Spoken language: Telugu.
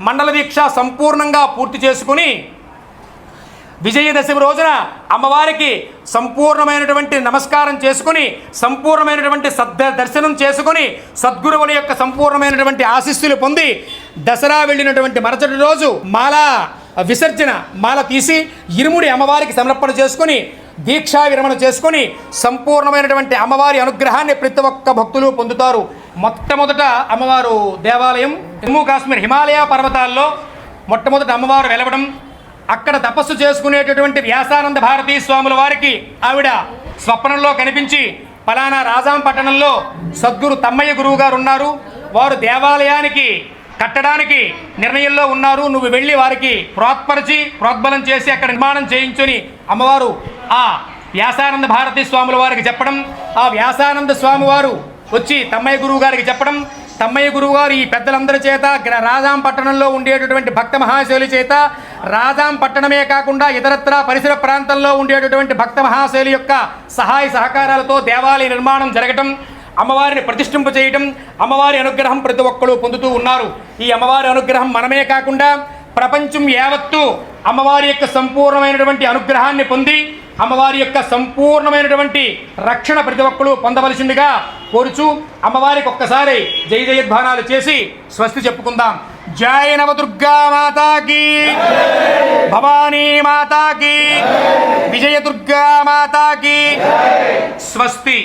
మండల దీక్ష సంపూర్ణంగా పూర్తి చేసుకుని విజయదశమి రోజున అమ్మవారికి సంపూర్ణమైనటువంటి నమస్కారం చేసుకుని సంపూర్ణమైనటువంటి దర్శనం చేసుకుని సద్గురువుల యొక్క సంపూర్ణమైనటువంటి ఆశీస్సులు పొంది దసరా వెళ్ళినటువంటి మరుసటి రోజు మాల విసర్జన మాల తీసి ఇరుముడి అమ్మవారికి సమర్పణ చేసుకుని దీక్షా విరమణ చేసుకుని సంపూర్ణమైనటువంటి అమ్మవారి అనుగ్రహాన్ని ప్రతి ఒక్క భక్తులు పొందుతారు. మొట్టమొదట అమ్మవారు దేవాలయం జమ్మూ కాశ్మీర్ హిమాలయ పర్వతాల్లో మొట్టమొదట అమ్మవారు వెలవడం, అక్కడ తపస్సు చేసుకునేటటువంటి వ్యాసానంద భారతీ స్వాముల వారికి ఆవిడ స్వప్నంలో కనిపించి పలానా రాజాం పట్టణంలో సద్గురు తమ్మయ్య గురువు గారు ఉన్నారు, వారు దేవాలయానికి కట్టడానికి నిర్ణయంలో ఉన్నారు, నువ్వు వెళ్ళి వారికి ప్రోద్బలం చేసి అక్కడ నిర్మాణం చేయించుని అమ్మవారు ఆ వ్యాసానంద భారతీ స్వాముల వారికి చెప్పడం, ఆ వ్యాసానంద స్వామి వారు వచ్చి తమ్మయ్య గురువు గారికి చెప్పడం, తమ్మయ్య గురువు గారు ఈ పెద్దలందరి చేత రాజాం పట్టణంలో ఉండేటటువంటి భక్త మహాశైలి చేత రాజాం పట్టణమే కాకుండా ఇతరత్ర పరిసర ప్రాంతంలో ఉండేటటువంటి భక్త మహాశైలి యొక్క సహాయ సహకారాలతో దేవాలయ నిర్మాణం జరగటం, అమ్మవారిని ప్రతిష్ఠింప చేయటం, అమ్మవారి అనుగ్రహం ప్రతి ఒక్కరు పొందుతూ ఉన్నారు. ఈ అమ్మవారి అనుగ్రహం మనమే కాకుండా ప్రపంచం యావత్తు అమ్మవారి యొక్క సంపూర్ణమైనటువంటి అనుగ్రహాన్ని పొంది అమ్మవారి యొక్క సంపూర్ణమైనటువంటి రక్షణ ప్రతి ఒక్కరు పొందవలసిందిగా కోరుచు అమ్మవారికి ఒక్కసారి జై జయధ్వానాలు చేసి స్వస్తి చెప్పుకుందాం. జై నవదుర్గా మాతాకి, భవానీ మాతాకి, విజయదుర్గా మాతాకి. స్వస్తి.